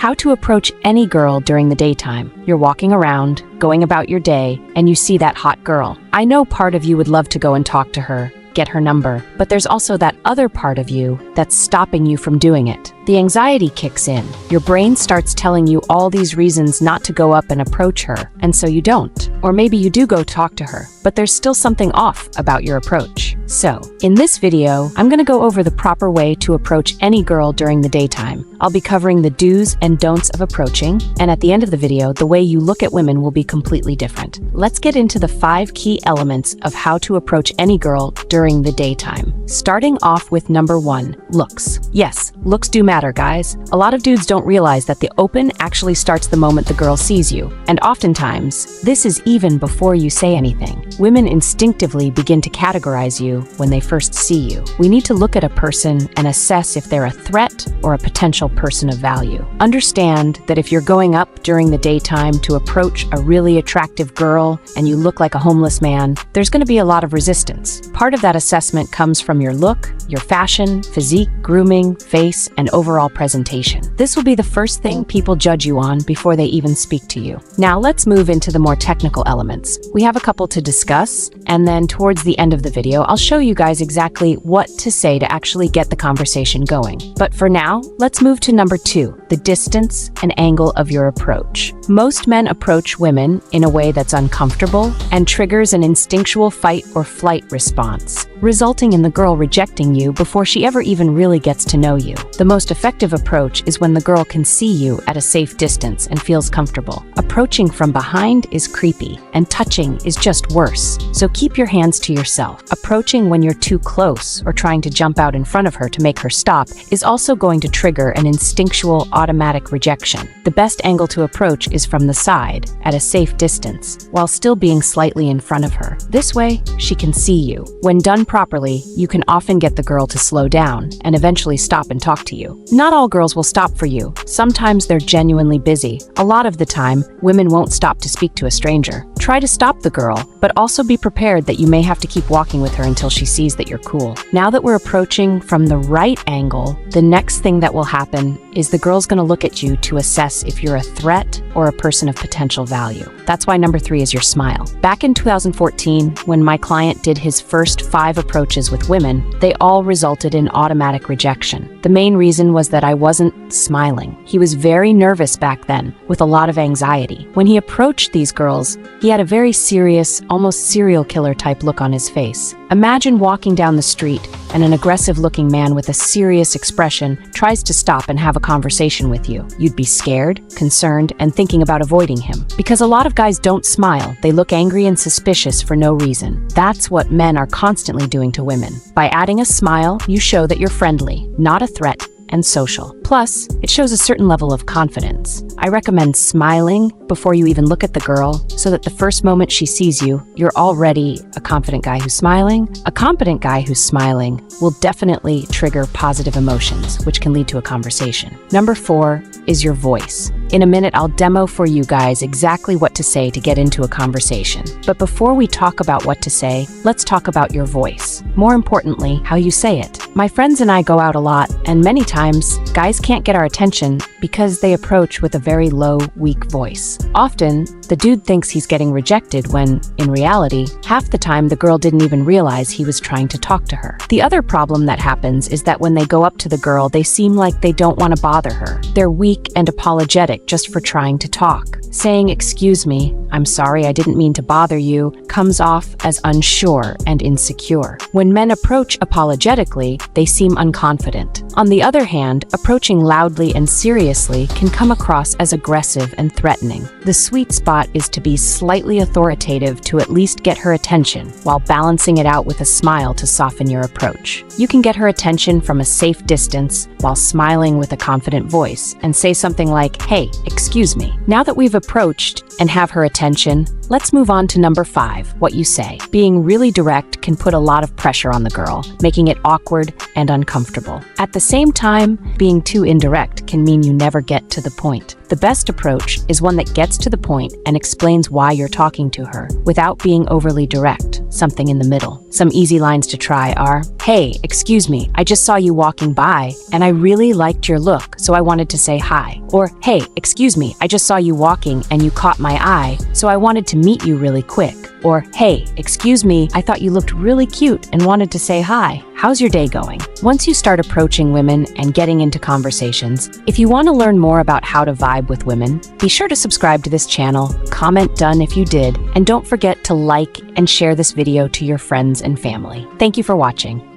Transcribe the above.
How to approach any girl during the daytime. You're walking around, going about your day, and you see that hot girl. I know part of you would love to go and talk to her, get her number, but there's also that other part of you that's stopping you from doing it. The anxiety kicks in. Your brain starts telling you all these reasons not to go up and approach her, and so you don't. Or maybe you do go talk to her, but there's still something off about your approach. So, in this video, I'm going to go over the proper way to approach any girl during the daytime. I'll be covering the do's and don'ts of approaching, and at the end of the video, the way you look at women will be completely different. Let's get into the 5 key elements of how to approach any girl during the daytime. Starting off with number 1, looks. Yes, looks do matter, guys. A lot of dudes don't realize that the open actually starts the moment the girl sees you, and oftentimes, this is even before you say anything. Women instinctively begin to categorize you when they first see you. We need to look at a person and assess if they're a threat or a potential person of value. Understand that if you're going up during the daytime to approach a really attractive girl and you look like a homeless man, there's going to be a lot of resistance. Part of that assessment comes from your look, your fashion, physique, grooming, face, and overall presentation. This will be the first thing people judge you on before they even speak to you. Now let's move into the more technical elements. We have a couple to discuss, and then towards the end of the video, I'll show you guys exactly what to say to actually get the conversation going. But for now, let's move to number 2, the distance and angle of your approach. Most men approach women in a way that's uncomfortable and triggers an instinctual fight or flight response, resulting in the girl rejecting you before she ever even really gets to know you. The most effective approach is when the girl can see you at a safe distance and feels comfortable. Approaching from behind is creepy, and touching is just worse, so keep your hands to yourself. Approaching when you're too close or trying to jump out in front of her to make her stop is also going to trigger an instinctual automatic rejection. The best angle to approach is from the side, at a safe distance, while still being slightly in front of her. This way, she can see you. When done properly, you can often get the girl to slow down and eventually stop and talk to you. Not all girls will stop for you. Sometimes they're genuinely busy. A lot of the time, women won't stop to speak to a stranger. Try to stop the girl, but also be prepared that you may have to keep walking with her until she sees that you're cool. Now that we're approaching from the right angle, the next thing that will happen is the girl's going to look at you to assess if you're a threat or a person of potential value. That's why number 3 is your smile. Back in 2014, when my client did his first 5 approaches with women, they all resulted in automatic rejection. The main reason was that I wasn't smiling. He was very nervous back then, with a lot of anxiety. When he approached these girls, he had a very serious, almost serial killer type look on his face. Imagine walking down the street and an aggressive-looking man with a serious expression tries to stop and have a conversation with you. You'd be scared, concerned, and thinking about avoiding him. Because a lot of guys don't smile, they look angry and suspicious for no reason. That's what men are constantly doing to women. By adding a smile, you show that you're friendly, not a threat, and social. Plus, it shows a certain level of confidence. I recommend smiling before you even look at the girl, so that the first moment she sees you, you're already a confident guy who's smiling. A competent guy who's smiling will definitely trigger positive emotions, which can lead to a conversation. Number 4 is your voice. In a minute, I'll demo for you guys exactly what to say to get into a conversation. But before we talk about what to say, let's talk about your voice. More importantly, how you say it. My friends and I go out a lot, and many times, guys can't get our attention because they approach with a very low, weak voice. Often, the dude thinks he's getting rejected when, in reality, half the time the girl didn't even realize he was trying to talk to her. The other problem that happens is that when they go up to the girl, they seem like they don't want to bother her. They're weak and apologetic just for trying to talk. Saying, "Excuse me, I'm sorry, I didn't mean to bother you," comes off as unsure and insecure. When men approach apologetically, they seem unconfident. On the other hand, approaching loudly and seriously can come across as aggressive and threatening. The sweet spot is to be slightly authoritative to at least get her attention, while balancing it out with a smile to soften your approach. You can get her attention from a safe distance while smiling with a confident voice and say something like, "Hey, excuse me." Now that we've approached, and have her attention. Let's move on to number 5, what you say. Being really direct can put a lot of pressure on the girl, making it awkward and uncomfortable. At the same time, being too indirect can mean you never get to the point. The best approach is one that gets to the point and explains why you're talking to her without being overly direct, something in the middle. Some easy lines to try are, "Hey, excuse me, I just saw you walking by and I really liked your look, so I wanted to say hi." Or, "Hey, excuse me, I just saw you walking and you caught my eye, so I wanted to meet you really quick." Or, "Hey, excuse me, I thought you looked really cute and wanted to say hi. How's your day going?" Once you start approaching women and getting into conversations, if you want to learn more about how to vibe with women, be sure to subscribe to this channel, comment done if you did, and don't forget to like and share this video to your friends and family. Thank you for watching.